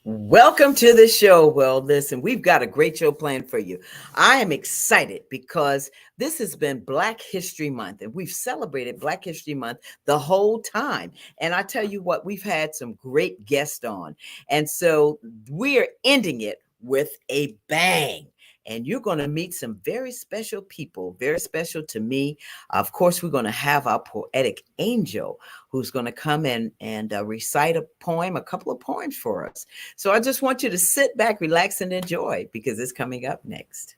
Welcome to the show. Well, listen, we've got a great show planned for you. I am excited because this has been Black History Month, and we've celebrated Black History Month the whole time. And I tell you what, we've had some great guests on. And so we are ending it with a bang. And you're going to meet some very special people, very special to me. Of course, we're going to have our poetic angel who's going to come in and recite a poem, a couple of poems for us. So I just want you to sit back, relax, and enjoy because it's coming up next.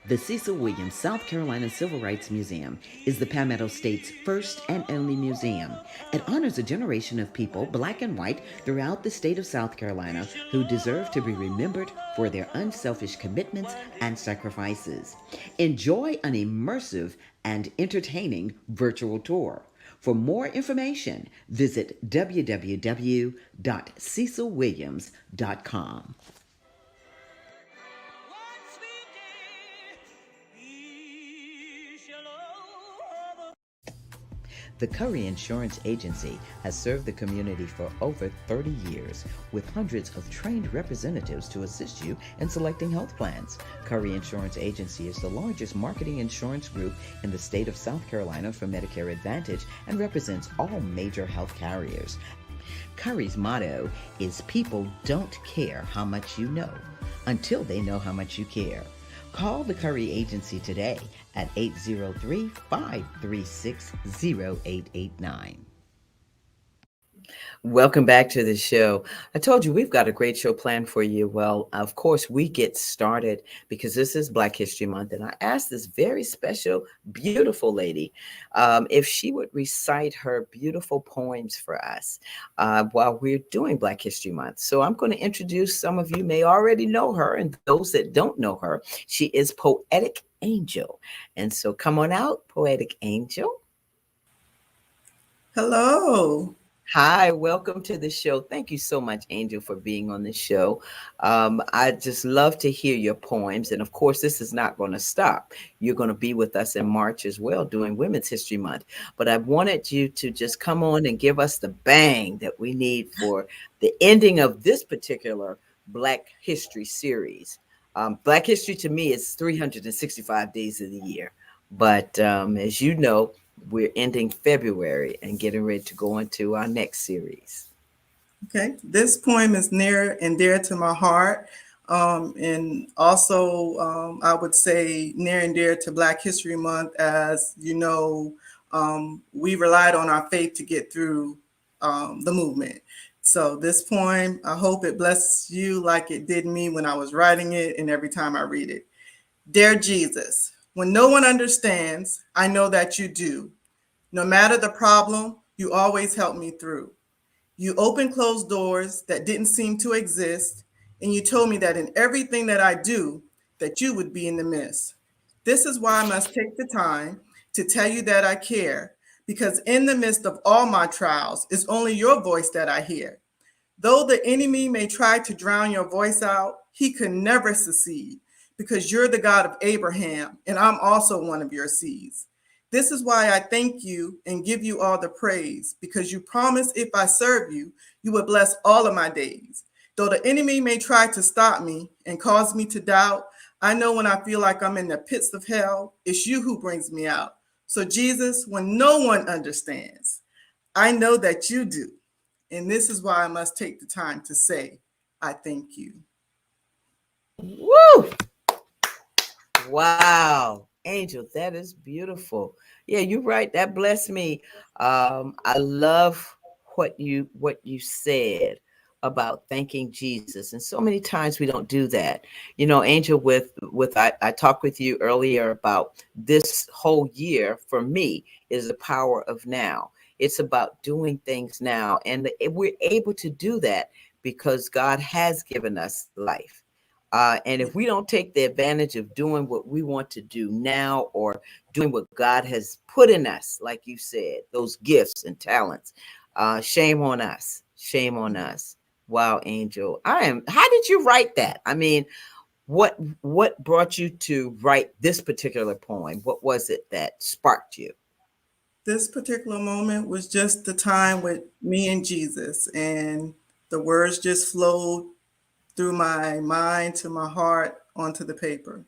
The Cecil Williams South Carolina Civil Rights Museum is the Palmetto State's first and only museum. It honors a generation of people, black and white, throughout the state of South Carolina who deserve to be remembered for their unselfish commitments and sacrifices. Enjoy an immersive and entertaining virtual tour. For more information, visit www.cecilwilliams.com. The Curry Insurance Agency has served the community for over 30 years with hundreds of trained representatives to assist you in selecting health plans. Curry Insurance Agency is the largest marketing insurance group in the state of South Carolina for Medicare Advantage and represents all major health carriers. Curry's motto is people don't care how much you know until they know how much you care. Call the Curry Agency today at 803-536-0889. Welcome back to the show. I told you we've got a great show planned for you. Well, of course, we get started because this is Black History Month, and I asked this very special, beautiful lady if she would recite her beautiful poems for us while we're doing Black History Month. So I'm going to introduce some of you may already know her, and those that don't know her, she is Poetic Angel. And so come on out, Poetic Angel. Hello. Hi, welcome to the show. Thank you so much, Angel, for being on the show. I just love to hear your poems. And of course, this is not going to stop. You're going to be with us in March as well during Women's History Month. But I wanted you to just come on and give us the bang that we need for the ending of this particular Black History series. Black History to me is 365 days of the year. But as you know, we're ending February and getting ready to go into our next series. Okay. This poem is near and dear to my heart. And also, I would say near and dear to Black History Month, as you know, we relied on our faith to get through the movement. So, this poem, I hope it blesses you like it did me when I was writing it and every time I read it. Dear Jesus, when no one understands, I know that you do. No matter the problem, you always help me through. You opened closed doors that didn't seem to exist, and you told me that in everything that I do, that you would be in the midst. This is why I must take the time to tell you that I care, because in the midst of all my trials, it's only your voice that I hear. Though the enemy may try to drown your voice out, he can never succeed because you're the God of Abraham, and I'm also one of your seeds. This is why I thank you and give you all the praise, because you promised if I serve you, you would bless all of my days. Though the enemy may try to stop me and cause me to doubt, I know when I feel like I'm in the pits of hell, it's you who brings me out. So, Jesus, when no one understands, I know that you do. And this is why I must take the time to say, I thank you. Woo! Wow, Angel, that is beautiful. Yeah, you're right. That blessed me. I love what you said about thanking Jesus. And so many times we don't do that. You know, Angel, I talked with you earlier about this whole year for me is the power of now. It's about doing things now. And we're able to do that because God has given us life. And if we don't take the advantage of doing what we want to do now or doing what God has put in us, like you said, those gifts and talents, shame on us. Shame on us. Wow, Angel. How did you write that? I mean, what brought you to write this particular poem? What was it that sparked you? This particular moment was just the time with me and Jesus. And The words just flowed through my mind to my heart onto the paper.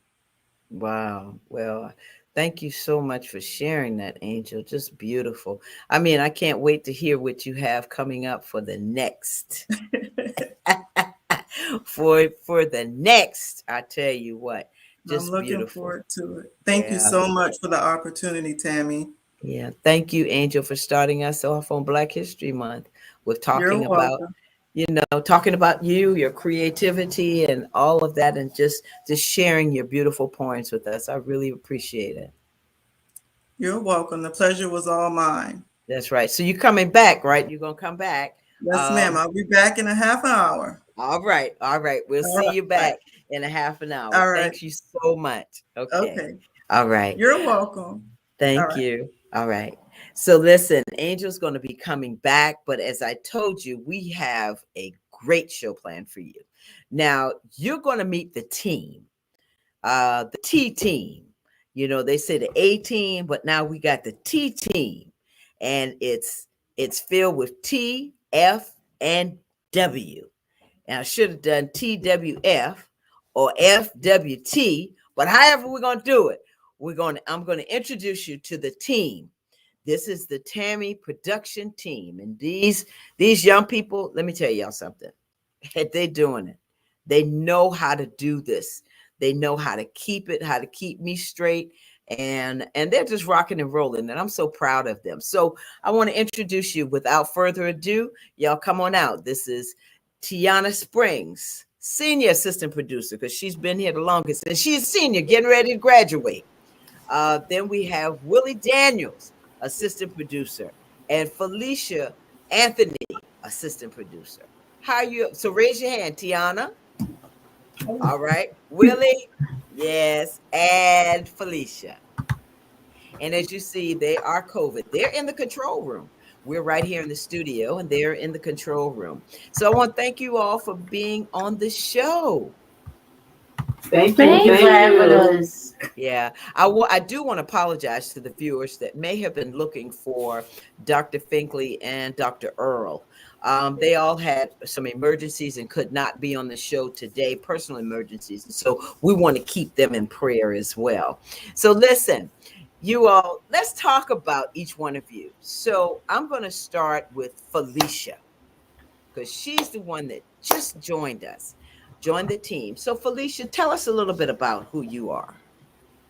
Wow. Well, thank you so much for sharing that, Angel. Just beautiful. I mean, I can't wait to hear what you have coming up for the next. For the next, I tell you what, I'm just looking beautiful. forward to it. Thank you Yeah. so much for the opportunity, Tammy. Yeah. Thank you, Angel, for starting us off on Black History Month with You're talking about, welcome. talking about you, your creativity and all of that, and just sharing your beautiful points with us. I really appreciate it. You're welcome. The pleasure was all mine. That's right. So you're coming back, right? You're gonna come back. Yes, ma'am. Um, I'll be back in a half hour. all right, all right. We'll All see you right. back in a half an hour. All right. Thanks you so much. Okay. Okay. All right. You're welcome. All Thank right. you. All right. So listen, Angel's going to be coming back, but as I told you, we have a great show planned for you. Now, you're going to meet the team, the T team. They say the A team, but now we got the T team, and it's filled with T, F, and W. And I should have done TWF or FWT, but however we're going to do it, I'm going to introduce you to the team. This is the Tammy production team. And these young people, let me tell y'all something. They're doing it. They know how to do this. They know how to keep it, how to keep me straight. And they're just rocking and rolling. And I'm so proud of them. So I want to introduce you without further ado. Y'all come on out. This is Tiana Springs, senior assistant producer, because she's been here the longest. And she's senior, getting ready to graduate. Then we have Willie Daniels, assistant producer, and Felicia Anthony, assistant producer. How you? So raise your hand, Tiana. All right, Willie, yes, and Felicia. And as you see, they are COVID. They're in the control room. We're right here in the studio, and they're in the control room. So I want to thank you all for being on the show. Thank you for having us. Yeah, I do want to apologize to the viewers that may have been looking for Dr. Finkley and Dr. Earl. They all had some emergencies and could not be on the show today, personal emergencies. And so we want to keep them in prayer as well. So listen, you all, let's talk about each one of you. So I'm going to start with Felicia because she's the one that just joined the team. So Felicia, tell us a little bit about who you are.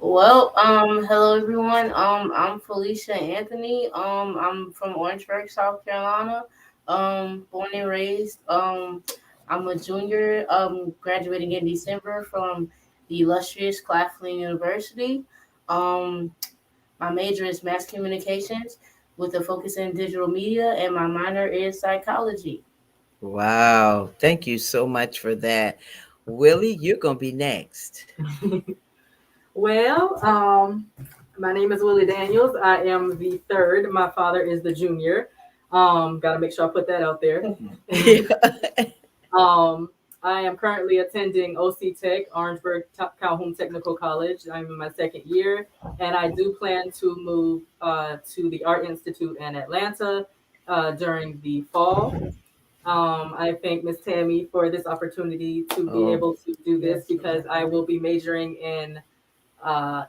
Well, hello everyone. I'm Felicia Anthony. I'm from Orangeburg, South Carolina. Born and raised. I'm a junior. Graduating in December from the illustrious Claflin University. Um, my major is mass communications with a focus in digital media, and my minor is psychology. Wow. Thank you so much for that. Willie, you're going to be next. Well, my name is Willie Daniels. I am the third. My father is the junior. Got to make sure I put that out there. um, I am currently attending OC Tech, Orangeburg Calhoun Technical College. I'm in my second year, and I do plan to move to the Art Institute in Atlanta during the fall. I thank Miss Tammy for this opportunity to be able to do this because I will be majoring in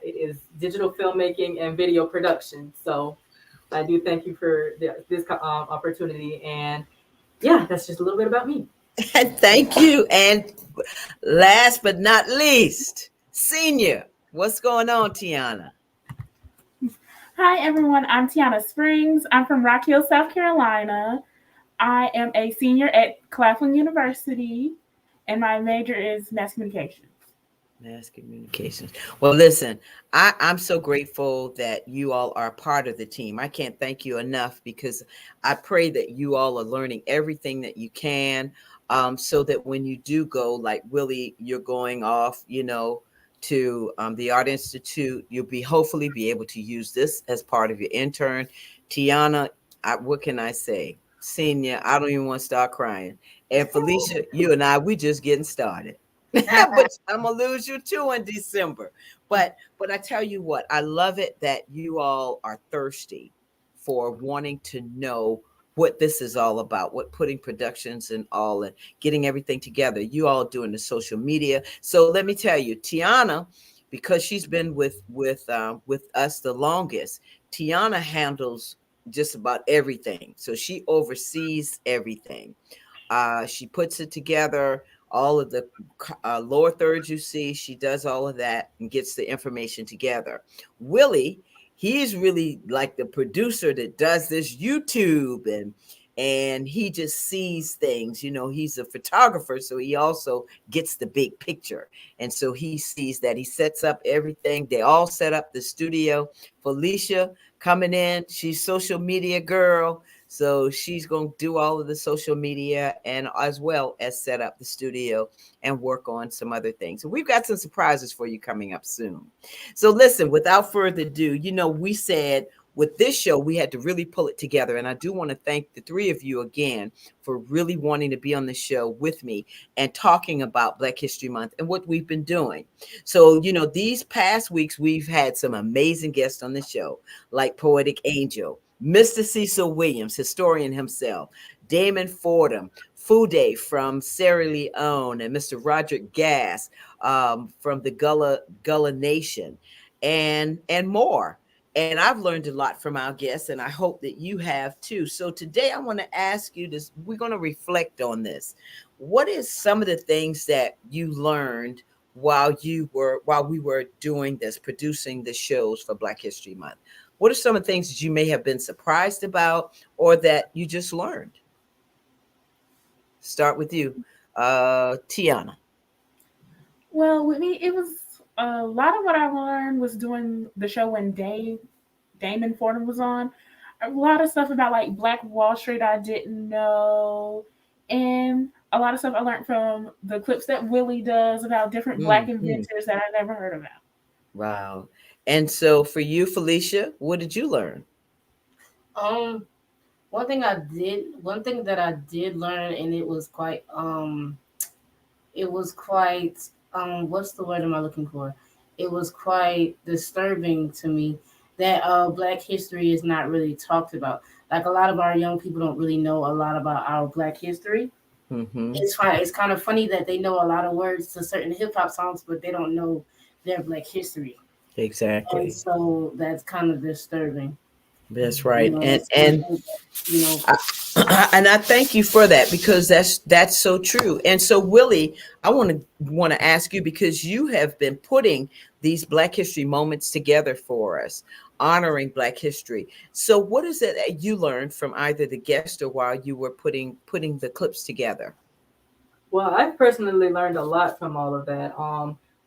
it is digital filmmaking and video production. So I do thank you for this opportunity. And yeah, that's just a little bit about me. Thank you. And last but not least, senior. What's going on, Tiana? Hi, everyone. I'm Tiana Springs. I'm from Rock Hill, South Carolina. I am a senior at Claflin University, and my major is mass communication. Mass communications. Well, listen, I'm so grateful that you all are part of the team. I can't thank you enough because I pray that you all are learning everything that you can, so that when you do go, like Willie, you're going off, to the Art Institute, you'll be hopefully be able to use this as part of your intern. Tiana, what can I say? Senior, I don't even want to start crying. And Felicia, you and I, we just getting started. But I'm gonna lose you too in December. But I tell you what, I love it that you all are thirsty for wanting to know what this is all about, what putting productions and all and getting everything together. You all doing the social media. So let me tell you, Tiana, because she's been with us the longest, Tiana handles just about everything. So she oversees everything. She puts it together, all of the lower thirds you see, she does all of that and gets the information together. Willie, he's really like the producer that does this YouTube, and he just sees things. You know, he's a photographer, so he also gets the big picture. And so he sees that. He sets up everything. They all set up the studio. Felicia coming in, she's social media girl. So she's going to do all of the social media and as well as set up the studio and work on some other things. So we've got some surprises for you coming up soon. So listen, without further ado, you know, we said with this show, we had to really pull it together. And I do want to thank the three of you again for really wanting to be on the show with me and talking about Black History Month and what we've been doing. So, you know, these past weeks, we've had some amazing guests on the show, like Poetic Angel, Mr. Cecil Williams, historian himself, Damon Fordham, Fude from Sierra Leone, and Mr. Roderick Gass from the Gullah Nation, and more. And I've learned a lot from our guests, and I hope that you have too. So today I want to ask you this. We're going to reflect on this. What is some of the things that you learned while we were doing this, producing the shows for Black History Month? What are some of the things that you may have been surprised about or that you just learned? Start with you, Tiana. Well, with me, it was a lot of what I learned was doing the show when Damon Fordham was on. A lot of stuff about like Black Wall Street I didn't know, and a lot of stuff I learned from the clips that Willie does about different Black Mhm. inventors that I never heard about. Wow. And so for you, Felicia, what did you learn? Um, one thing that I did learn, and it was quite, what's the word am I looking for? It was quite disturbing to me that Black history is not really talked about. Like a lot of our young people don't really know a lot about our Black history. Mm-hmm. It's fine. It's kind of funny that they know a lot of words to certain hip hop songs, but they don't know their Black history, and Exactly. so that's kind of disturbing. That's You right. know, And it's one thing that, you know. and I thank you for that because that's so true. And so Willie, I want to ask you because you have been putting these Black History moments together for us, honoring Black history. So what is it that you learned from either the guest or while you were putting the clips together? Well, I've personally learned a lot from all of that.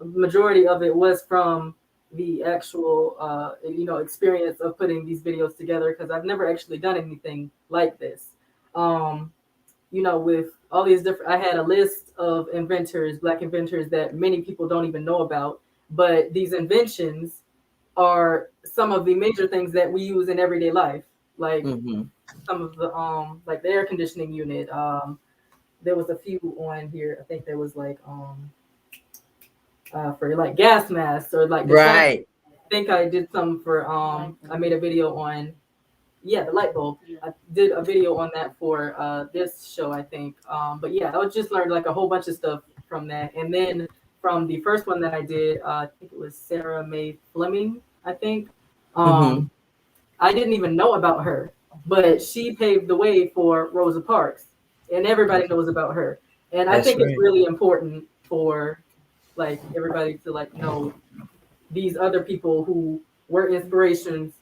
The majority of it was from the actual, experience of putting these videos together because I've never actually done anything like this. Um, with all these different, I had a list of inventors, Black inventors that many people don't even know about, but these inventions are some of the major things that we use in everyday life, like Mm-hmm. some of the like the air conditioning unit. There was a few on here. I think there was like for like gas masks or like the traffic. Right. I think I did some for I made a video on the light bulb. I did a video on that for this show, I think. But yeah, I just learned like a whole bunch of stuff from that. And then from the first one that I did, I think it was Sarah Mae Fleming, I think. Mm-hmm. Um, I didn't even know about her, but she paved the way for Rosa Parks, and everybody knows about her. And I That's think it's right. really important for like everybody to like know these other people who were inspirations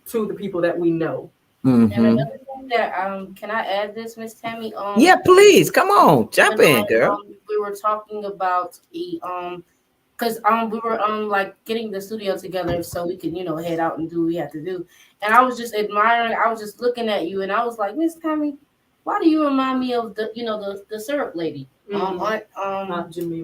to the people that we know. And Mm-hmm. another thing that can I add this, Miss Tammy? Yeah, please. Come on. Jump When in, girl. we were talking about because we were like getting the studio together so we could head out and do what we had to do, and I was just admiring. I was just looking at you, and I was like, Miss Tammy, why do you remind me of the syrup lady? Aunt, Not Jimmy.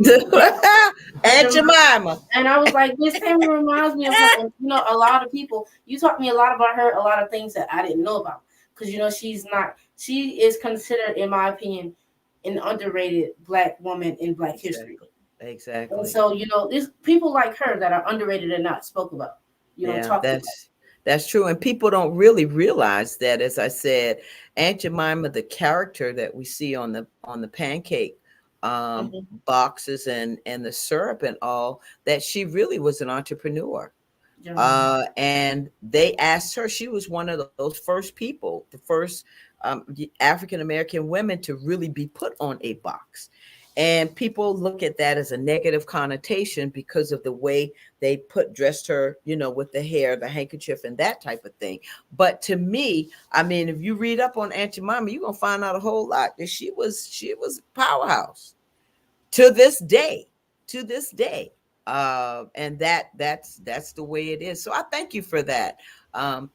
Aunt Jemima. and I was like, Miss Tammy reminds me of her. And, a lot of people. You taught me a lot about her, a lot of things that I didn't know about. Because she's not. She is considered, in my opinion, an underrated Black woman in Black history. And Exactly. so, there's people like her that are underrated and not spoke about. Yeah, Talked about. that's That's true. And people don't really realize that, as I said, Aunt Jemima, the character that we see on the pancake Mhm. boxes and the syrup and all, that she really was an entrepreneur. Yeah. And they asked her, she was one of those first people, the first African American women to really be put on a box. And people look at that as a negative connotation because of the way they dressed her, with the hair, the handkerchief, and that type of thing. But to me, I mean, if you read up on Aunt Jemima, you're gonna find out a whole lot that she was a powerhouse to this day, to this day. And that's the way it is. So I thank you for that.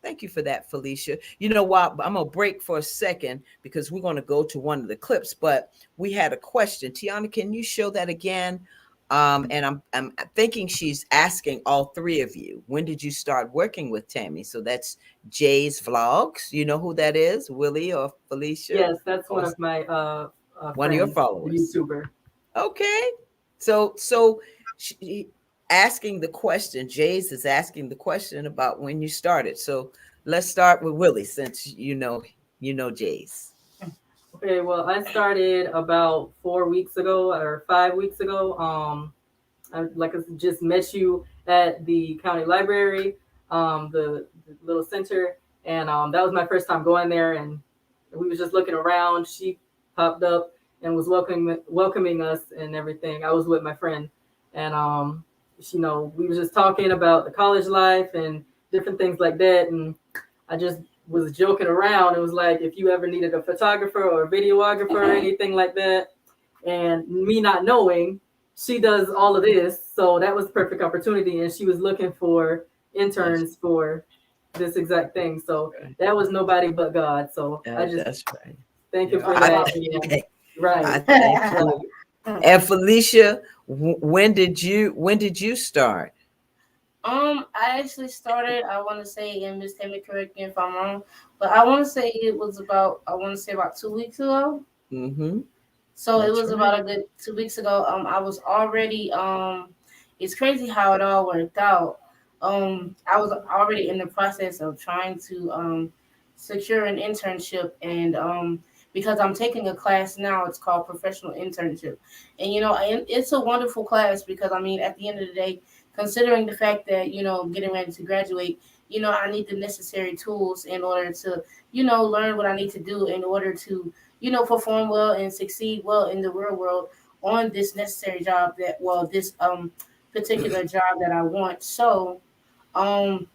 Thank you for that, Felicia. You know what, I'm gonna break for a second because we're gonna go to one of the clips, but we had a question. Tiana, can you show that again? And I'm thinking she's asking all three of you, when did you start working with Tammy? So that's Jay's Vlogs. You know who that is, Willie or Felicia? Yes, that's Or one of my one of your friends, the followers? YouTuber. Okay. So she asking the question, Jays is asking the question about when you started. So let's start with Willie since you know Jays. Okay, well, I started about 4 weeks ago or 5 weeks ago. I just met you at the county library, the little center, and that was my first time going there. And we was just looking around. She popped up and was welcoming us and everything. I was with my friend, and we was just talking about the college life and different things like that. And I just was joking around. It was like, if you ever needed a photographer or a videographer or anything like that, and me not knowing, she does all of this, so that was perfect opportunity. And she was looking for That's interns for this exact thing, so right. that was nobody but God. So I just That's right. thank you Yeah, for I that. thank, And right, I thank you. And Felicia, when did you start? I actually started. I want to say, and Miss Tammy, correct me if I'm wrong, but I want to say it was about. I want to say about 2 weeks ago. Mm-hmm. So it That's was right. about a good 2 weeks ago. I was already. It's crazy how it all worked out. I was already in the process of trying to secure an internship, and because I'm taking a class now, it's called professional internship, and it's a wonderful class because I mean, at the end of the day, considering the fact that getting ready to graduate, I need the necessary tools in order to learn what I need to do in order to perform well and succeed well in the real world on this necessary job this particular job that I want. So, um,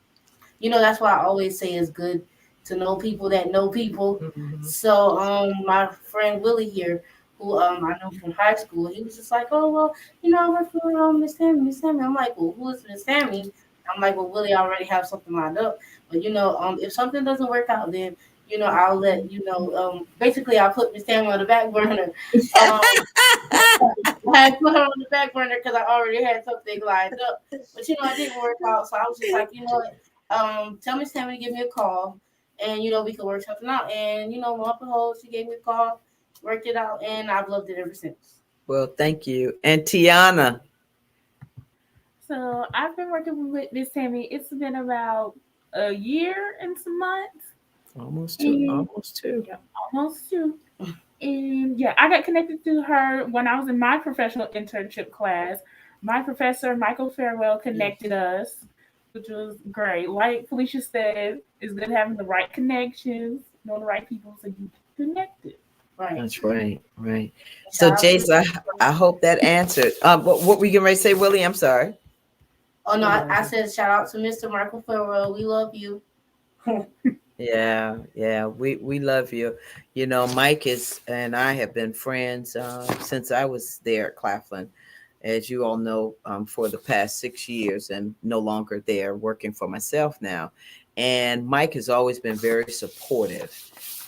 that's why I always say it's good to know people that know people. Mm-hmm. So, my friend Willie here, who I know from high school, he was just like, "Oh well, I work for Miss Tammy, Miss Tammy." I'm like, "Well, who is Miss Tammy?" I'm like, "Well, Willie already have something lined up, but if something doesn't work out, then I'll let you know. Basically, I'll put Miss Tammy on the back burner. Um, I had put her on the back burner because I already had something lined up. But it didn't work out. So I was just like, what? Tell Miss Tammy to give me a call and we could work something out. And lo and behold, she gave me a call, worked it out, and I've loved it ever since. Well, thank you. And Tiana, So I've been working with Miss Tammy. It's been about a year and some months, almost two, and almost two. yeah, almost two. And yeah, I got connected to her when I was in my professional internship class. My professor, Michael Farewell, connected us, which was great. Like Felicia said, it's good having the right connections, know the right people so you get connected. Right. That's right, right. So, Shout out to Jason, I hope that answered. What were you getting ready to say, Willie? I'm sorry. Oh no, I whatever. said shout out to Mr. Michael Farrell. We love you. Yeah, yeah, we love you. Mike is and I have been friends since I was there at Claflin, as you all know, for the past 6 years, and no longer there, working for myself now. And Mike has always been very supportive,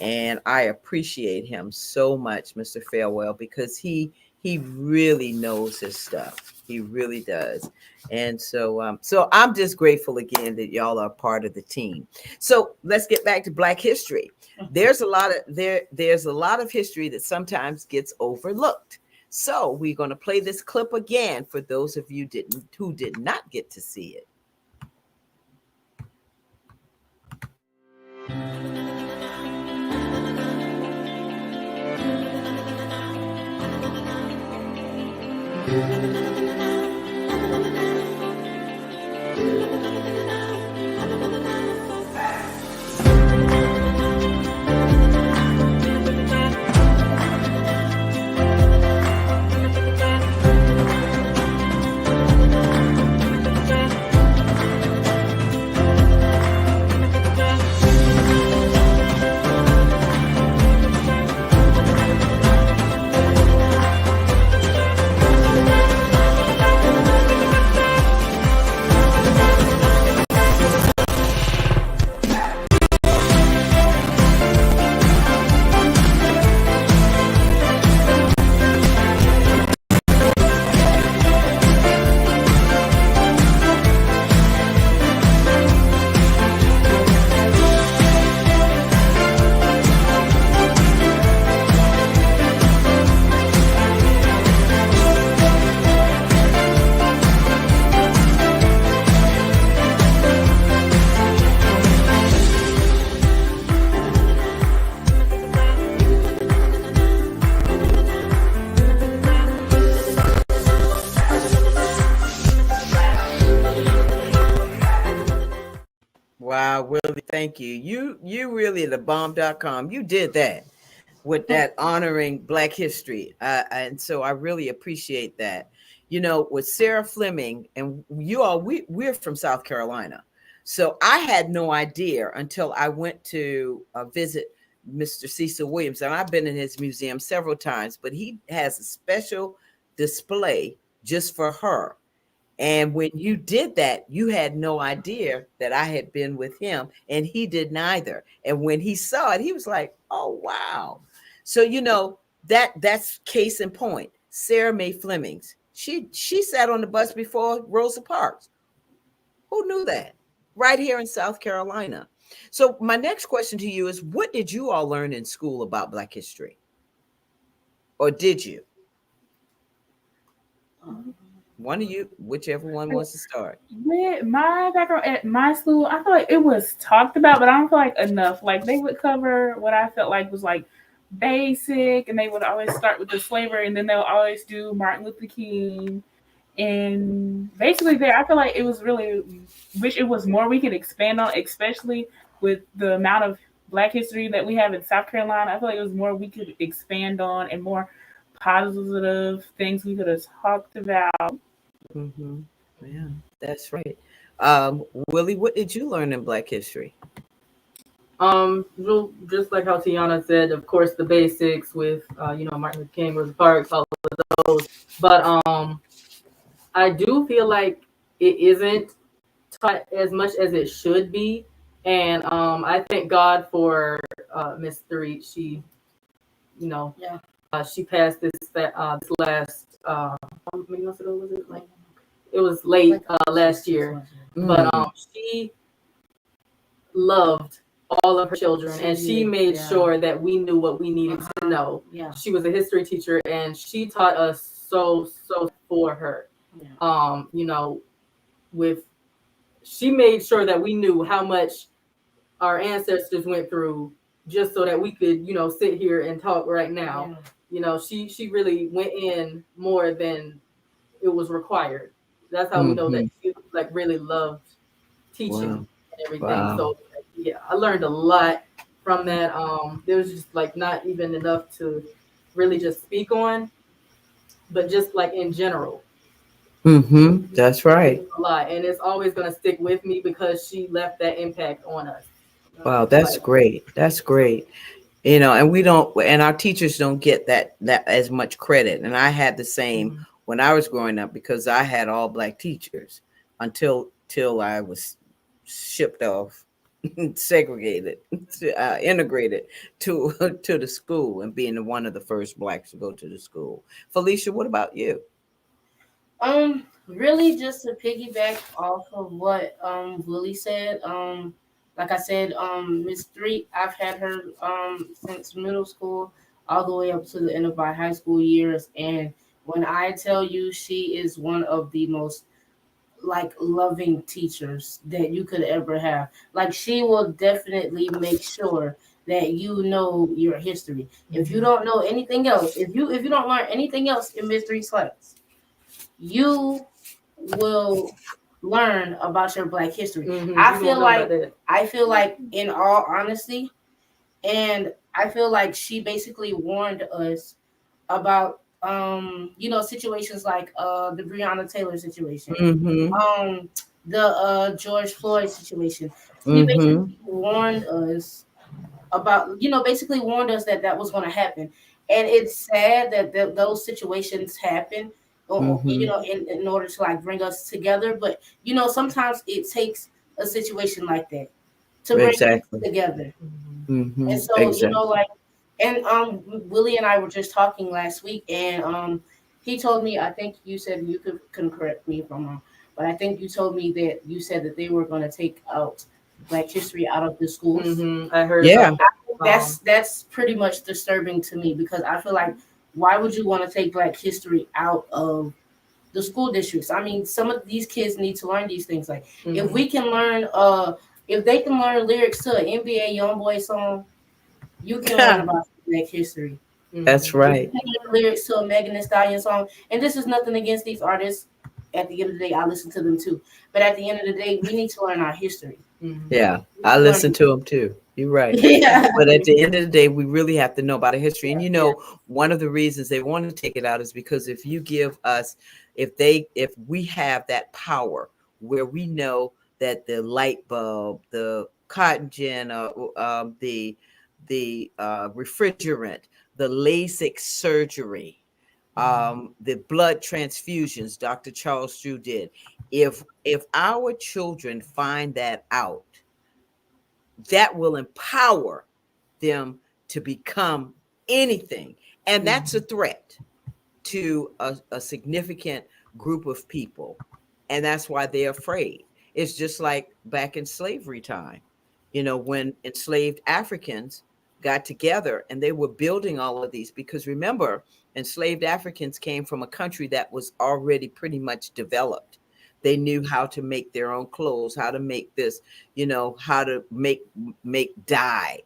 and I appreciate him so much, Mr. Farewell, because he really knows his stuff. He really does. And so I'm just grateful again that y'all are part of the team. So let's get back to Black history. There's a lot of history that sometimes gets overlooked. So we're going to play this clip again for those of you who did not get to see it. Wow, Willie, thank you. You really the bomb.com. You did that with that honoring Black history. And so I really appreciate that. You know, with Sarah Fleming and you all, we're from South Carolina. So I had no idea until I went to visit Mr. Cecil Williams. And I've been in his museum several times, but he has a special display just for her. And when you did that, you had no idea that I had been with him, and he did neither. And when he saw it, he was like, "Oh wow!" So that's case in point. Sarah Mae Flemings. She sat on the bus before Rosa Parks. Who knew that? Right here in South Carolina. So my next question to you is, what did you all learn in school about Black history, or did you? One of you, whichever one wants to start. With my background at my school, I feel like it was talked about, but I don't feel like enough. Like they would cover what I felt like was like basic, and they would always start with the slavery, and then they'll always do Martin Luther King, and basically there, I feel like it was really wish it was more we could expand on, especially with the amount of Black history that we have in South Carolina. I feel like it was more we could expand on and more positive things we could have talked about. Mm-hmm. Yeah, that's right. Willie, what did you learn in Black history? Well, just like how Tiana said, of course, the basics with Martin Luther King, Rosa Parks, all of those. But I do feel like it isn't taught as much as it should be, and I thank God for Miss Three. She, Yeah. she passed this last how many months ago was it? Like it was late last year, but she loved all of her children, and she made sure that we knew what we needed to know. Yeah. She was a history teacher, and she taught us so for her. Yeah. With she made sure that we knew how much our ancestors went through just so that we could, sit here and talk right now. She really went in more than it was required. That's how we know that she like really loved teaching Wow. and everything. Wow. So yeah, I learned a lot from that. There was just like not even enough to really just speak on, but just like in general. Mm-hmm. That's right. A lot, and it's always going to stick with me because she left that impact on us. Wow, that's Like, great. That's great. And we don't, and our teachers don't get that as much credit. And I had the same when I was growing up because I had all Black teachers until till I was shipped off, segregated, integrated to to the school, and being one of the first Blacks to go to the school. Felicia, what about you? Really just to piggyback off of what Willie said. Like I said, Miss Three, I've had her since middle school all the way up to the end of my high school years, and when I tell you she is one of the most like loving teachers that you could ever have. Like she will definitely make sure that you know your history. If you don't know anything else, if you don't learn anything else in Miss Three's class, you will learn about your Black history. I You gonna feel know about like that. in all honesty, and I feel like she basically warned us about situations like the Breonna Taylor situation, Mm-hmm. um the George Floyd situation. She basically Mm-hmm. warned us about basically warned us that that was going to happen, and it's sad that those situations happen, Mm-hmm. in order to like bring us together. But sometimes it takes a situation like that to bring us Exactly. together. Mhm. And Mm-hmm. so, Exactly. like, and Willie and I were just talking last week, and he told me, I think you said, you can correct me if I'm wrong, but I think you told me that you said that they were going to take out Black history out of the schools. I heard Yeah. about that. That's pretty much disturbing to me, because I feel like, why would you want to take Black history out of the school districts? I mean, some of these kids need to learn these things. Like, if Mhm. we can learn, if they can learn lyrics to an NBA YoungBoy song, you can learn about Black history. That's Mhm. If you right. can learn lyrics to a Megan Thee Stallion song, and this is nothing against these artists. At the end of the day, I listen to them too. But at the end of the day, we need to learn our history. Mhm. Yeah. We need I to learn. listen to them too. You're right. Yeah. But at the end of the day, we really have to know about the history. And Yeah. one of the reasons they want to take it out is because if you give us, if we have that power where we know that the light bulb, the cotton gin, the refrigerant, the LASIK surgery, the blood transfusions Dr. Charles Drew did. If our children find that out, that will empower them to become anything. And that's a Mhm. threat to a significant group of people. And that's why they're afraid. It's just like back in slavery time, when enslaved Africans got together and they were building all of these. Because remember, enslaved Africans came from a country that was already pretty much developed. They knew how to make their own clothes, how to make this, how to make dye,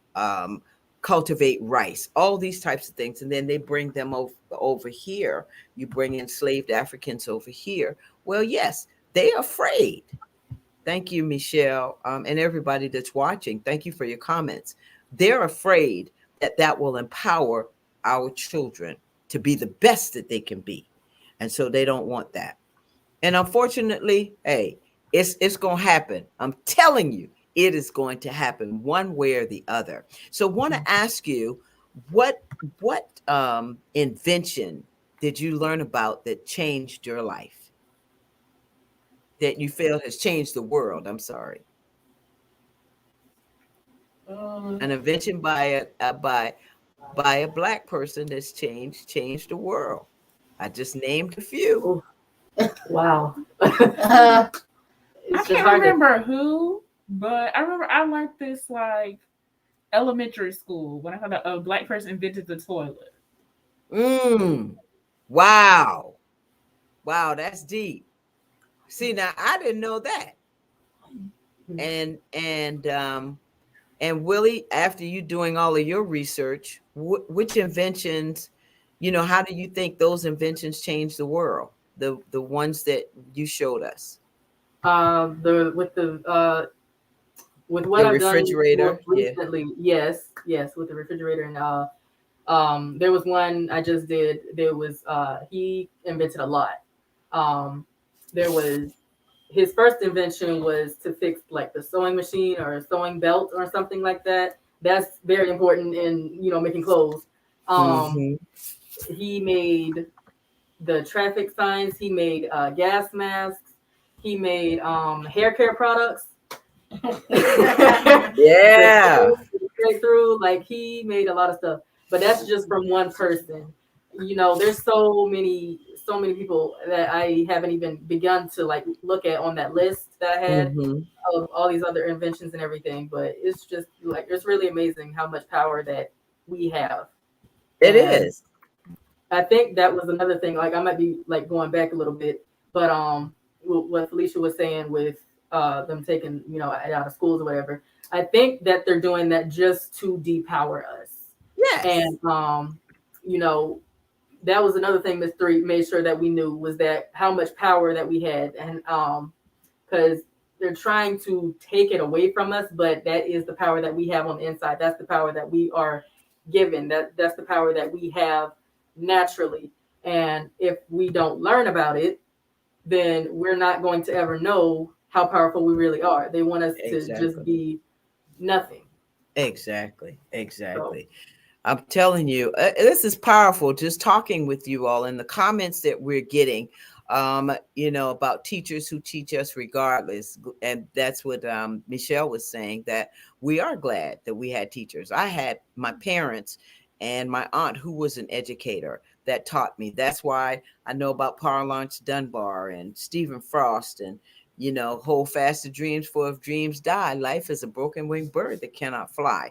cultivate rice, all these types of things. And then they bring them over here. You bring enslaved Africans over here. Well, yes, they're afraid. Thank you, Michelle, and everybody that's watching. Thank you for your comments. They're afraid that that will empower our children to be the best that they can be. And so they don't want that. And unfortunately, hey, it's going to happen. I'm telling you, it is going to happen one way or the other. So want to ask you, what what invention did you learn about that changed your life? That you feel has changed the world? I'm sorry. Um, An invention by a black person that's changed the world. I just named a few. Oh, wow. uh, I It's just can't hard to. remember who, but I remember I learned this like elementary school when I found out a black person invented the toilet. Mm. Wow. Wow, that's deep. See, now I didn't know that. And Willie, after you doing all of your research, which inventions, how do you think those inventions change the world? The ones that you showed us. The with what The I've done most refrigerator, yeah. recently, yes, yes, with the refrigerator, and there was one I just did. There was he invented a lot. Um, there was his first invention was to fix like the sewing machine or a sewing belt or something like that. That's very important in making clothes. Um, Mm-hmm. he made the traffic signs. He made gas masks. He made hair care products. The Yeah. straight through, like he made a lot of stuff, but that's just from one person. There's so many people that I haven't even begun to like look at on that list that I had Mm-hmm. of all these other inventions and everything. But it's just like it's really amazing how much power that we have. It And is. I think that was another thing. Like I might be like going back a little bit, but what Felicia was saying with them taking it out of schools or whatever. I think that they're doing that just to depower us, Yes. and you know that was another thing Miss Three made sure that we knew, was that how much power that we had. And because they're trying to take it away from us, but that is the power that we have on the inside. That's the power that we are given. That's the power that we have naturally. And if we don't learn about it, then we're not going to ever know how powerful we really are. They want us to just Exactly. be nothing. Exactly. So Exactly. I'm telling you, this is powerful. Just talking with you all and the comments that we're getting, about teachers who teach us regardless. And that's what Michelle was saying, that we are glad that we had teachers. I had my parents and my aunt who was an educator that taught me. That's why I know about Parlance Dunbar and Stephen Frost and hold fast to dreams, for if dreams die, life is a broken winged bird that cannot fly.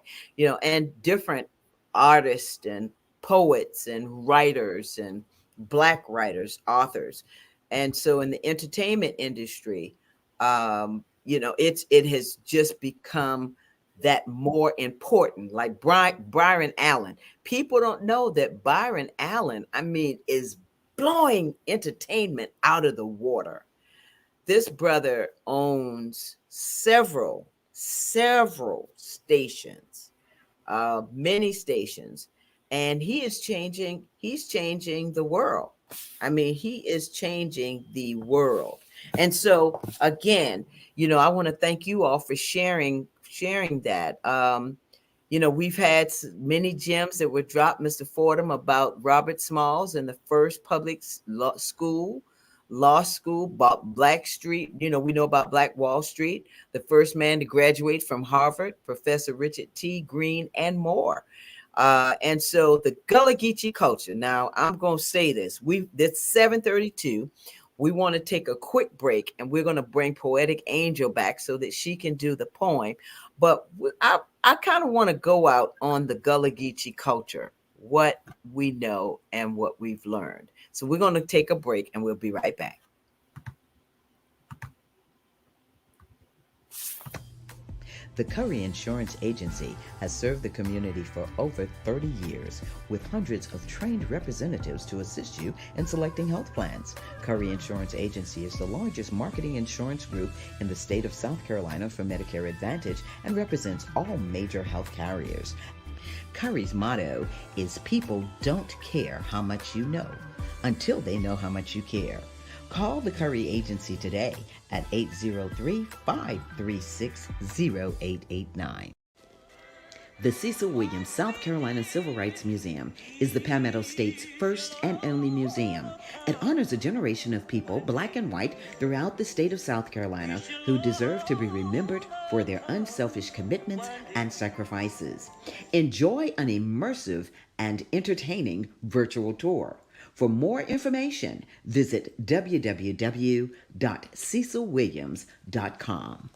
And different artists and poets and writers and black writers, authors. And so in the entertainment industry, it has just become that more important. Like Byron Allen. People don't know that Byron Allen, I mean, is blowing entertainment out of the water. This brother owns several stations, many stations, and he's changing the world. I mean, he is changing the world. And so again, I want to thank you all for sharing that. We've had many gems that were dropped, Mr. Fordham, about Robert Smalls and the first public law school, Black Street. We know about Black Wall Street, the first man to graduate from Harvard, Professor Richard T. Green, and more. And so the Gullah Geechee culture. Now, I'm going to say this. It's 7:32. We want to take a quick break, and we're going to bring Poetic Angel back so that she can do the poem. But I kind of want to go out on the Gullah Geechee culture, what we know and what we've learned. So we're going to take a break, and we'll be right back. The Curry Insurance Agency has served the community for over 30 years with hundreds of trained representatives to assist you in selecting health plans. Curry Insurance Agency is the largest marketing insurance group in the state of South Carolina for Medicare Advantage and represents all major health carriers. Curry's motto is "People don't care how much you know until they know how much you care." Call the Curry Agency today at 803-536-0889. The Cecil Williams South Carolina Civil Rights Museum is the Palmetto State's first and only museum. It honors a generation of people, black and white, throughout the state of South Carolina who deserve to be remembered for their unselfish commitments and sacrifices. Enjoy an immersive and entertaining virtual tour. For more information, visit www.cecilwilliams.com.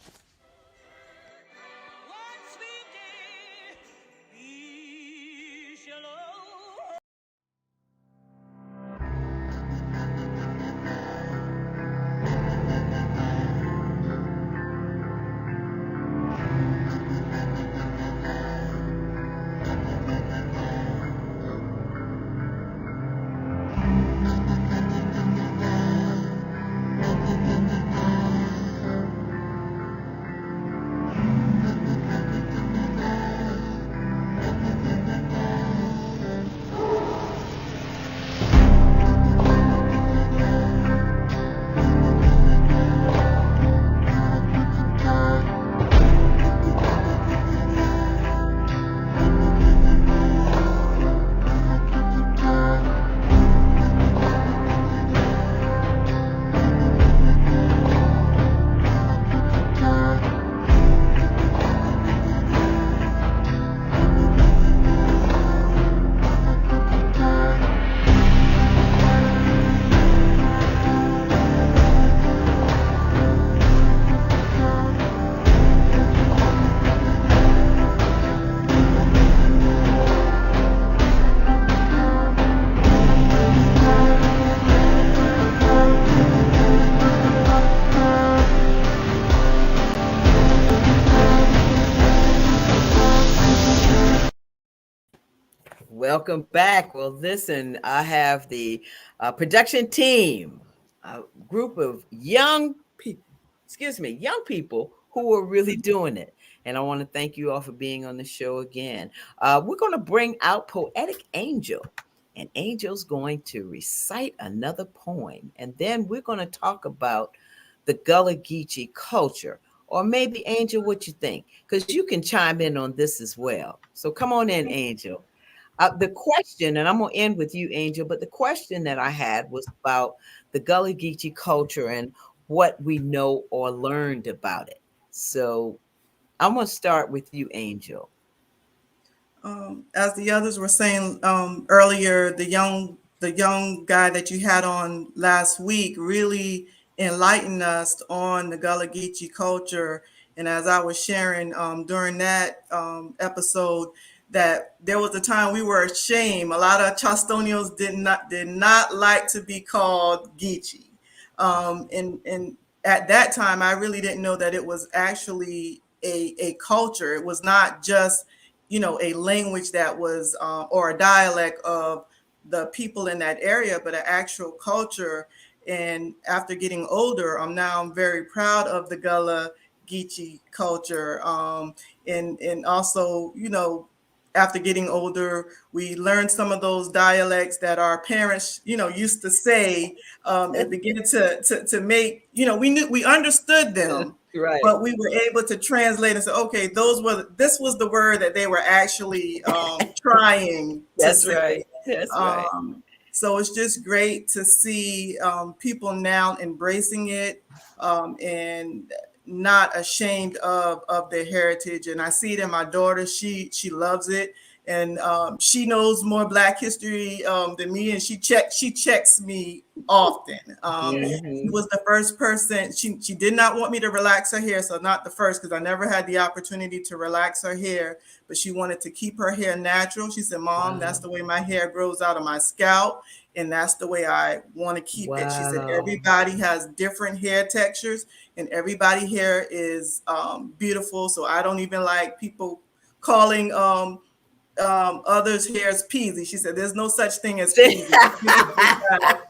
Welcome back. Well, listen, I have the production team, a group of young people, excuse me, young people who are really doing it. And I want to thank you all for being on the show again. We're going to bring out Poetic Angel, and Angel's going to recite another poem. And then we're going to talk about the Gullah Geechee culture. Or maybe, Angel, what you think? Because you can chime in on this as well. So come on in, Angel. The question, and I'm going to end with you, Angel, but the question that I had was about the Gullah Geechee culture and what we know or learned about it. So I'm going to start with you, Angel. As the others were saying earlier, the young guy that you had on last week really enlightened us on the Gullah Geechee culture. And as I was sharing during that episode, that there was a time we were ashamed. A lot of Chastonians did not like to be called Geechee, and at that time I really didn't know that it was actually a culture. It was not just a language that was or a dialect of the people in that area, but an actual culture. And after getting older, I'm very proud of the Gullah Geechee culture. And also, after getting older, we learned some of those dialects that our parents, used to say. It began to make, we understood them, Right. but we were able to translate and say, okay, this was the word that they were actually trying to That's say. right. That's right. So it's just great to see people now embracing it, and not ashamed of their heritage. And I see it in my daughter. She loves it, and she knows more Black history than me, and she checks me often. She Hmm. was the first person. She did not want me to relax her hair, so not the first, because I never had the opportunity to relax her hair. But she wanted to keep her hair natural. She said, "Mom, that's Wow. the way my hair grows out of my scalp, and that's the way I want to keep it." She said, Wow. "Everybody has different hair textures, and everybody hair is beautiful. So I don't even like people calling others' hair as peasy." She said, "There's no such thing as peasy. People just have,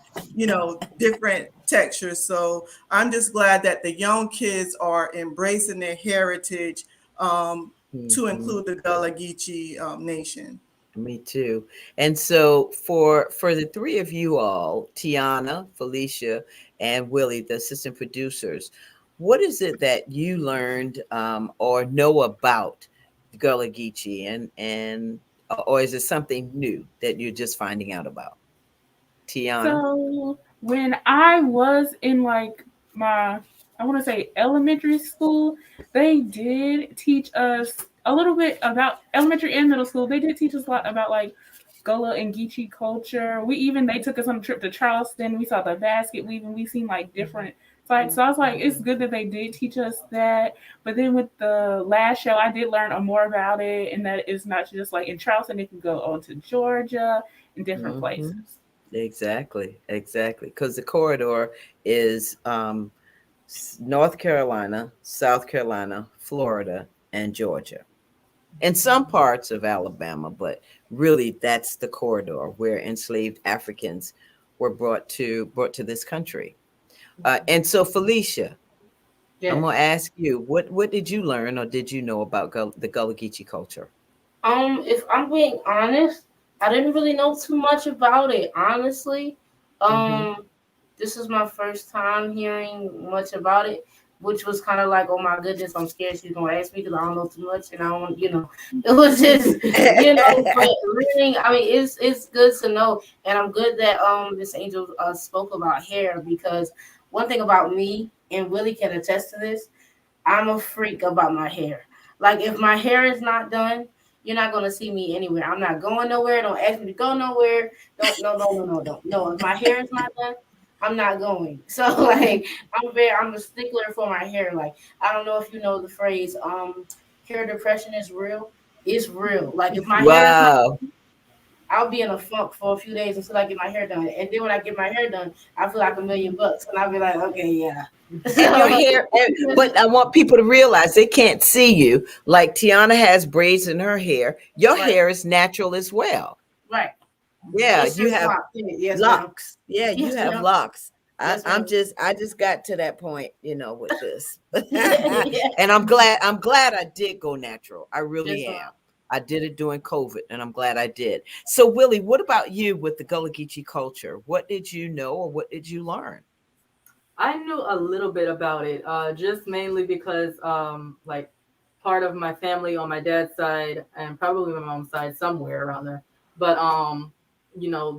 different textures." So I'm just glad that the young kids are embracing their heritage, to Mhm. include the Gullah Geechee nation. Me too. And so for the three of you all, Tiana, Felicia, and Willie, the assistant producers, what is it that you learned or know about Gullah Geechee, and or is it something new that you're just finding out about? Tiana. So when I was in like my, I want to say elementary school, they did teach us a little bit about elementary and middle school. They did teach us a lot about like Gullah and Geechee culture. They took us on a trip to Charleston. We saw the basket weaving. We seen like different sites. So I was like, it's good that they did teach us that. But then with the last show, I did learn more about it, and that it's not just like in Charleston. It can go on to Georgia and different Hmm. places. Exactly, exactly. Because the corridor is North Carolina, South Carolina, Florida, and Georgia, and some parts of Alabama, but really that's the corridor where enslaved Africans were brought to this country. And so, Felicia, I'm Yes. gonna ask you, what did you learn or did you know about the Gullah Geechee culture? If I'm being honest, I didn't really know too much about it, honestly. Mm-hmm. Um, this is my first time hearing much about it, which was kind of like, oh my goodness, I'm scared she's gonna ask me because I don't know too much, and I don't, it was just, but learning. I mean, it's good to know, and I'm good that Miss Angel spoke about hair, because one thing about me, and Willie can attest to this, I'm a freak about my hair. Like if my hair is not done, you're not gonna see me anywhere. I'm not going nowhere. Don't ask me to go nowhere. Don't no no no no don't no. If my hair is not done, I'm not going. So like I'm a stickler for my hair. Like I don't know if you know the phrase hair depression is real. It's real. Like if my hair is not, Wow. I'll be in a funk for a few days until I get my hair done. And then when I get my hair done, I feel like $1,000,000, and I'll be like, okay, yeah. And your So hair, but I want people to realize they can't see you. Like Tiana has braids in her hair. Your right. hair is natural as well. Right. Yeah, It's you just have locked in it. Yes, ma'am. locks. Yeah, you Yes, have ma'am. locks. Yes, I'm ma'am. just I just got to that point, with this. Yeah. And I'm glad I did go natural. I really Yes, ma'am. am. I did it during COVID and I'm glad I did. So Willie, what about you with the Gullah Geechee culture? What did you know or what did you learn? I knew a little bit about it, just mainly because, like, part of my family on my dad's side and probably my mom's side, somewhere around there, but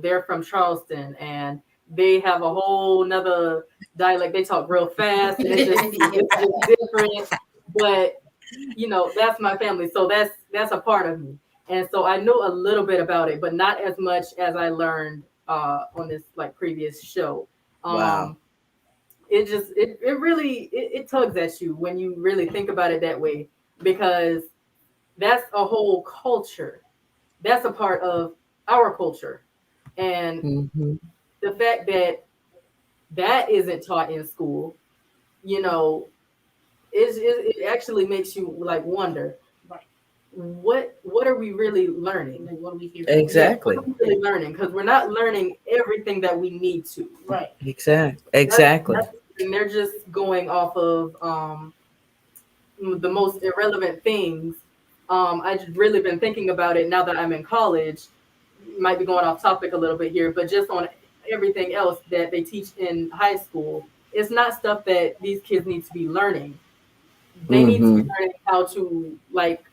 they're from Charleston, and they have a whole nother dialect. They talk real fast, and it's just different. But that's my family, so that's a part of me, and so I knew a little bit about it, but not as much as I learned on this like previous show. Wow. Um, it really it tugs at you when you really think about it that way, because that's a whole culture, that's a part of our culture, and Hmm. the fact that that isn't taught in school, you know it actually makes you like wonder, Right. what are we really learning. Like, what are we here for? Yeah, what Exactly. are we really learning, because we're not learning everything that we need to. Right. Exactly. that's, Exactly. that's and they're just going off of the most irrelevant things. I just really been thinking about it now that I'm in college. Might be going off topic a little bit here, but just on everything else that they teach in high school, it's not stuff that these kids need to be learning. They need to be Hmm. learning how to like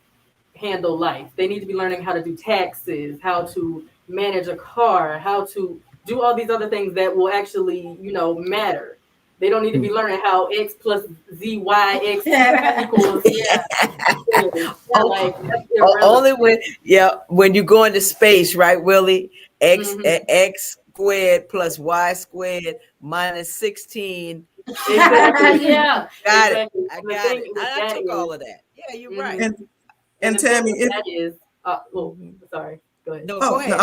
handle life. They need to be learning how to do taxes, how to manage a car, how to do all these other things that will actually, matter. They don't need to be learning how x plus z y x equals Yeah. this. Like that's irrelevant. Only when you go into space, right, Willie? Hmm. X squared plus y squared minus 16. Exactly. Yeah. Got it. Exactly. I And the got thing it. with I that took is, all of that. Yeah, you're right. hmm And and and the thing Tammy, with if that is, oh, Mhm. sorry. Go ahead. No, go oh no, ahead.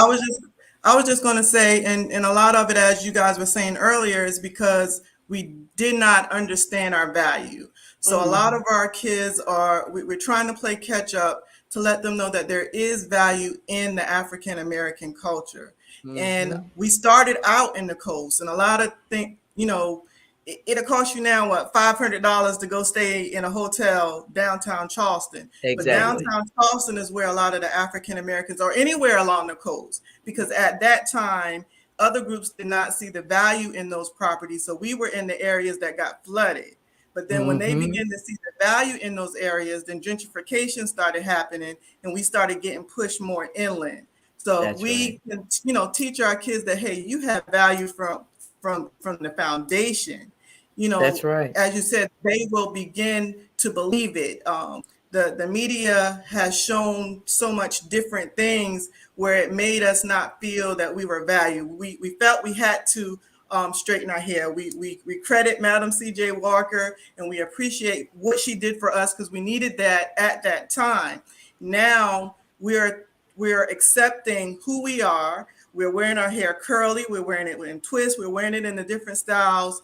I was just going to say, and a lot of it, as you guys were saying earlier, is because we did not understand our value. So a Hmm. lot of our kids we're trying to play catch up to let them know that there is value in the African American culture. And Hmm. we started out in the coast, and a lot of things, it'll cost you now what $500 to go stay in a hotel downtown Charleston. But Exactly. downtown Charleston is where a lot of the African Americans are anywhere along the coast, because at that time, other groups did not see the value in those properties. So we were in the areas that got flooded. But then when they Hmm. began to see the value in those areas, then gentrification started happening and we started getting pushed more inland. So if That's right. we can, teach our kids that, hey, you have value from the foundation, That's right. as you said, they will begin to believe it. The media has shown so much different things where it made us not feel that we were valued. We felt we had to straighten our hair. We credit Madam C.J. Walker and we appreciate what she did for us because we needed that at that time. Now we're accepting who we are. We're wearing our hair curly. We're wearing it in twists. We're wearing it in the different styles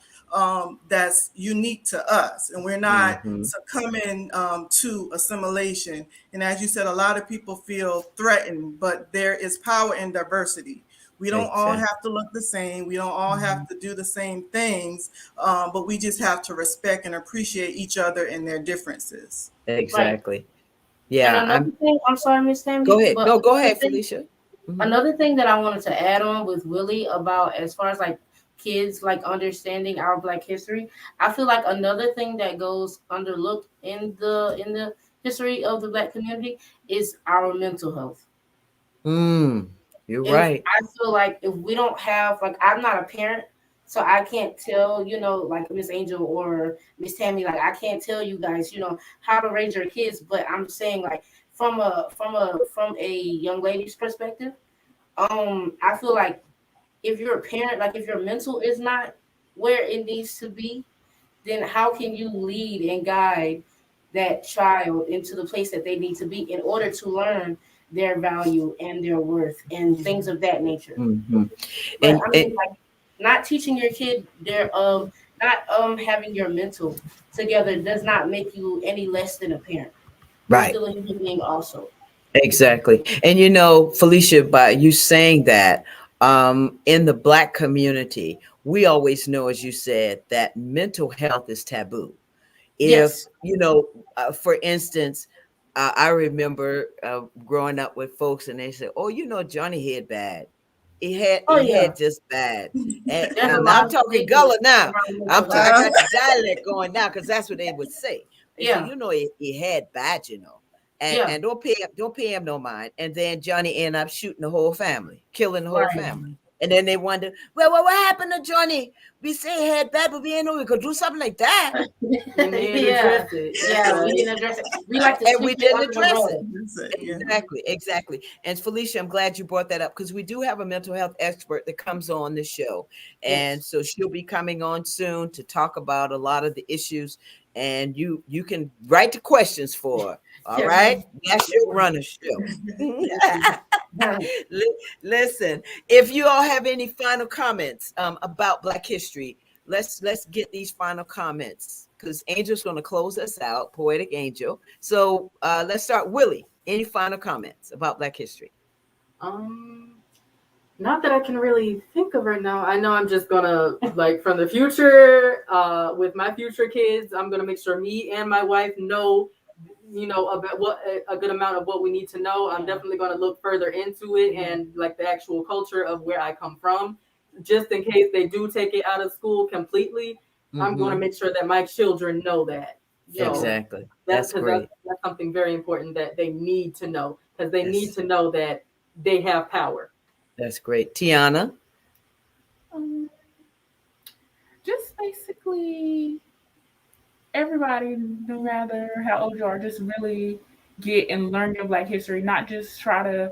that's unique to us, and we're not Hmm. succumbing to assimilation. And as you said, a lot of people feel threatened, but there is power in diversity. We don't all Exactly. have to look the same. We don't all have Mhm. to do the same things, but we just have to respect and appreciate each other and their differences. Right. Exactly. And Yeah. another thing, I'm sorry, Miss Go Tammy, ahead. but No, go ahead, Felicia. Hmm. another thing that I wanted to add on with Willie about as far as like kids like understanding our Black history, I feel like another thing that goes underlooked in the history of the Black community is our mental health. Mm, you're If right. I feel like if we don't have like I'm not a parent, so I can't tell, like Miss Angel or Miss Tammy, like I can't tell you guys, how to raise your kids, but I'm saying like from a young lady's perspective, I feel like if you're a parent, like if your mental is not where it needs to be, then how can you lead and guide that child into the place that they need to be in order to learn their value and their worth and things of that nature? Hmm. But I And mean, like not teaching your kid their not having your mental together does not make you any less than a parent. You're right. still a human being also. Exactly. And Felicia, by you saying that, in the Black community, we always know, as you said, that mental health is taboo. If, Yes. for instance, I remember growing up with folks and they said, oh, Johnny had bad. Oh He yeah. had just bad. There's a And lot I'm of talking stigma Gullah now. around I'm mental I health. Uh, got the dialect going now because that's what they would say. They say, Yeah. he had bad, and Yeah. don't pay him no mind. And then Johnny ended up shooting the whole family, killing the whole Right. family. And then they wonder, well, what happened to Johnny? We say he had bad, but we didn't know we could do something like that. We didn't Yeah. address it. That's Yeah. We right. didn't address it. We like to And we sweep it didn't under the address it. rug. that's it, yeah. Mhm. Exactly, exactly. And Felicia, I'm glad you brought that up because we do have a mental health expert that comes on the show. And Yes. so she'll be coming on soon to talk about a lot of the issues. And you can write the questions for her. All Yes, right. ma'am. That's Yes, your ma'am. runner show. Yes, ma'am. Listen, if you all have any final comments about Black history, let's get these final comments because Angel's going to close us out, poetic Angel. So let's start. Willie, any final comments about Black history? Um, Not that I can really think of right now. I know I'm just gonna like from the future, with my future kids, I'm gonna make sure me and my wife know, about what a good amount of what we need to know. I'm definitely gonna look further into it and like the actual culture of where I come from, just in case they do take it out of school completely. I'm gonna Mm-hmm. make sure that my children know that. Yes. So Exactly. that's That's because great. that's something very important that they need to know because they need Yes, to know that they have power. that's great. Tiana. Um, just basically everybody, no matter how old you are, just really get and learn your Black history, not just try to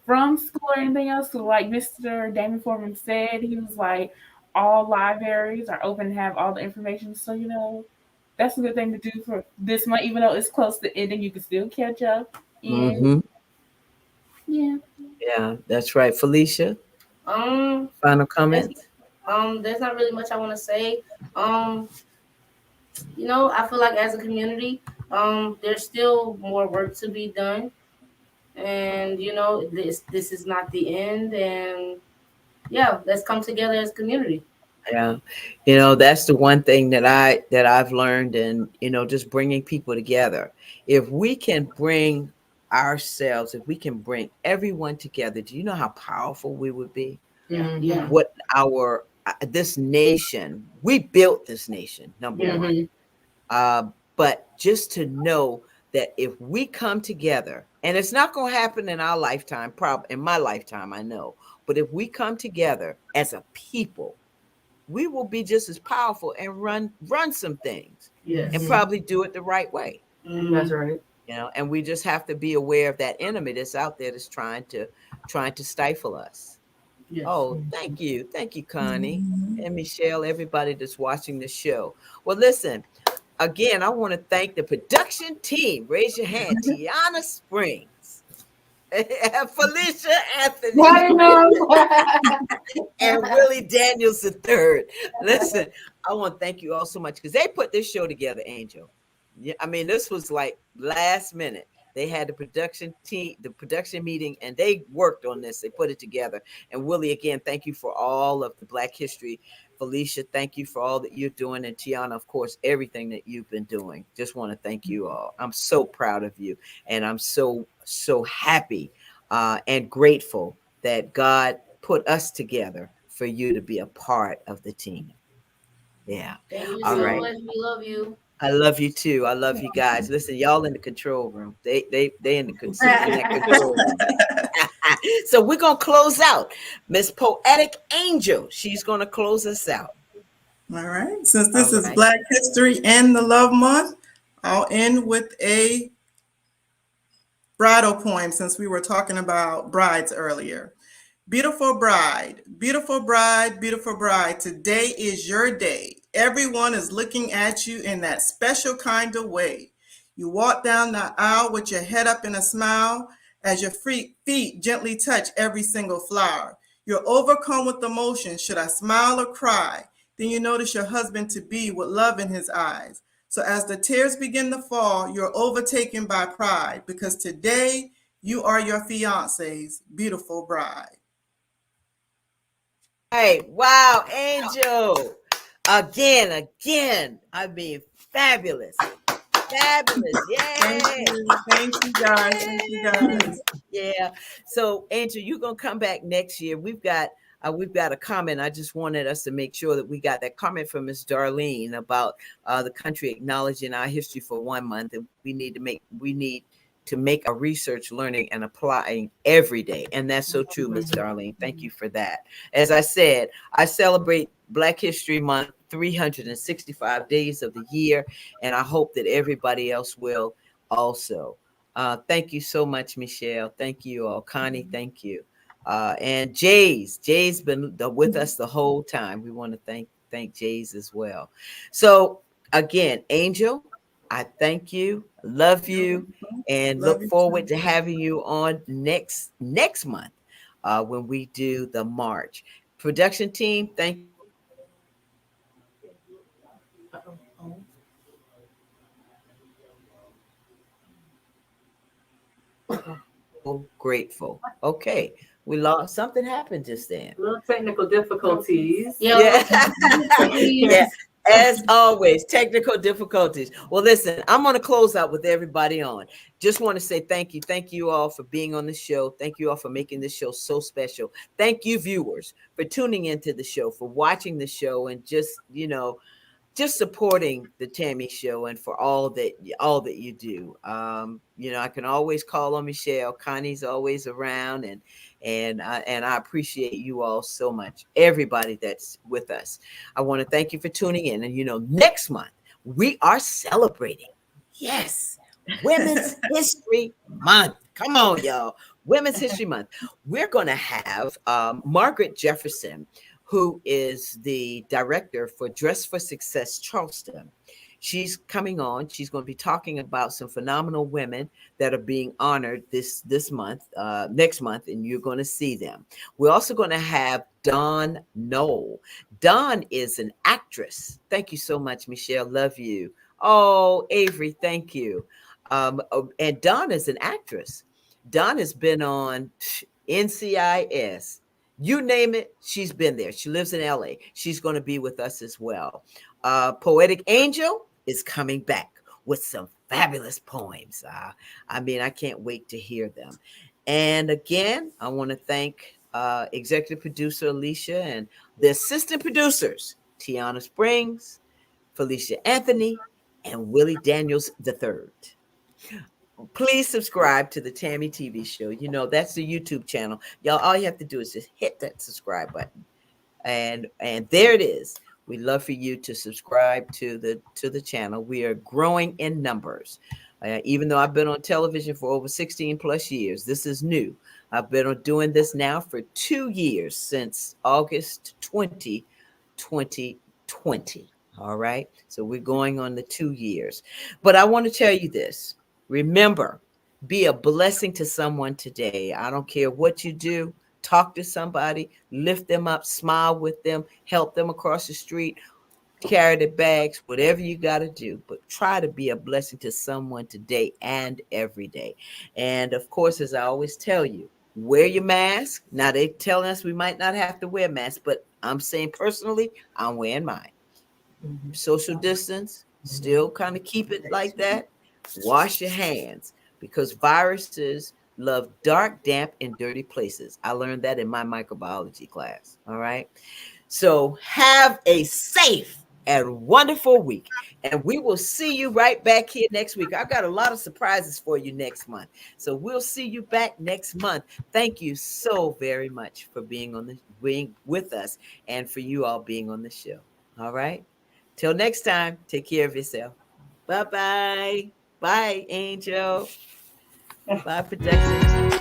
from school or anything else. So, like Mr. Damon Foreman said, he was like, all libraries are open to have all the information. So, that's a good thing to do for this month, even though it's close to ending, you can still catch up. And Mm-hmm. yeah. Yeah, that's right. Felicia, Um, final there's comments? there's not really much I want to say. Um, I feel like as a community, there's still more work to be done, and this is not the end. And yeah, let's come together as a community. Yeah. That's the one thing that I've learned and just bringing people together. If we can bring ourselves, if we can bring everyone together, do you know how powerful we would be? Yeah. Mm-hmm. What our this nation, we built this nation, number Yeah. one. Mm-hmm. Uh, but just to know that if we come together, and it's not going to happen in our lifetime, probably in my lifetime, I know, but if we come together as a people, we will be just as powerful and run some things and Yes. Mm-hmm. probably do it the right way. That's Mm-hmm. right. And we just have to be aware of that enemy that's out there that's trying to stifle us. Yes. Oh, thank you, Connie Mhm. and Michelle, everybody that's watching the show. Well, listen, again, I want to thank the production team. Raise your hand. Tiana Springs, Felicia Why Anthony, not? and Willie Daniels the third. Listen, I want to thank you all so much because they put this show together, Angel. Yeah, I mean, this was like last minute. They had the production team, the production meeting, and they worked on this. They put it together. And Willie, again, thank you for all of the Black history. Felicia, thank you for all that you're doing. And Tiana, of course, everything that you've been doing. Just want to thank you all. I'm so proud of you. And I'm so happy and grateful that God put us together for you to be a part of the team. Yeah. Thank you All so right. much. We love you. I love you too. I love you guys. Listen, y'all in the control room. They in that control room. So we're gonna close out. Miss Poetic Angel. She's gonna close us out. All right. Since All this is right. Black History and the Love Month, I'll end with a bridal poem since we were talking about brides earlier. Beautiful bride, beautiful bride. Today is your day. Everyone is looking at you in that special kind of way. You walk down the aisle with your head up in a smile as your feet gently touch every single flower. You're overcome with emotion. Should I smile or cry? Then you notice your husband to be with love in his eyes. So as the tears begin to fall, you're overtaken by pride because today you are your fiance's beautiful bride. Hey, wow, Angel. Again. I mean, fabulous. Fabulous. Thank Yeah. you. Thank you guys. Thank you guys. Yeah. So, Angel, you're gonna come back next year. We've got a comment. I just wanted us to make sure that we got that comment from Miss Darlene about the country acknowledging our history for 1 month, and we need to make a research, learning, and applying every day. And that's so true, Miss Darlene. Thank you for that. As I said, I celebrate Black History Month 365 days of the year, and I hope that everybody else will also. Thank you so much, Michelle. Thank you all. Connie, thank you. And Jay's been with us the whole time. We want to thank Jay's as well. So again, Angel, I thank you, love you, and Love look you forward too. to having you on next month when we do the March. Production team, thank you so much. So grateful. Okay, we lost something happened just then. Little technical difficulties. Yeah, Yeah. Yeah. please. As always, technical difficulties. Well, listen, I'm going to close out with everybody on. Just want to say thank you. Thank you all for being on the show. Thank you all for making this show so special. Thank you, viewers, for tuning into the show, for watching the show, and just supporting the Tammy Show and for all that you do. I can always call on Michelle. Connie's always around, and I appreciate you all so much. Everybody that's with us, I want to thank you for tuning in. And next month we are celebrating. Yes, Women's History Month. Come on, y'all. Women's History Month. We're going to have Margaret Jefferson, who is the director for Dress for Success Charleston. She's coming on. She's going to be talking about some phenomenal women that are being honored this month, next month, and you're going to see them. We're also going to have Dawn Knoll. Dawn is an actress. Thank you so much, Michelle. Love you. Oh, Avery, thank you. And Dawn is an actress. Dawn has been on NCIS. You name it, she's been there. She lives in LA. She's going to be with us as well. Poetic Angel is coming back with some fabulous poems. I mean, I can't wait to hear them. And again, I want to thank executive producer Alicia and the assistant producers, Tiana Springs, Felicia Anthony, and Willie Daniels III. Please subscribe to the Tammy TV show. That's the YouTube channel. Y'all, all you have to do is just hit that subscribe button. And there it is. We'd love for you to subscribe to the channel. We are growing in numbers. Even though I've been on television for over 16 plus years, this is new. I've been doing this now for 2 years, since August 2020. All right. So we're going on the 2 years. But I want to tell you this. Remember, be a blessing to someone today. I don't care what you do. Talk to somebody, lift them up, smile with them, help them across the street, carry their bags, whatever you got to do. But try to be a blessing to someone today and every day. And of course, as I always tell you, wear your mask. Now, they're telling us we might not have to wear masks, but I'm saying personally, I'm wearing mine. Social distance, still kind of keep it like that. Wash your hands, because viruses love dark, damp, and dirty places. I learned that in my microbiology class. All right. So have a safe and wonderful week. And we will see you right back here next week. I've got a lot of surprises for you next month. So we'll see you back next month. Thank you so very much for being with us, and for you all being on the show. All right. Till next time, take care of yourself. Bye bye. Bye, Angel. Bye, production.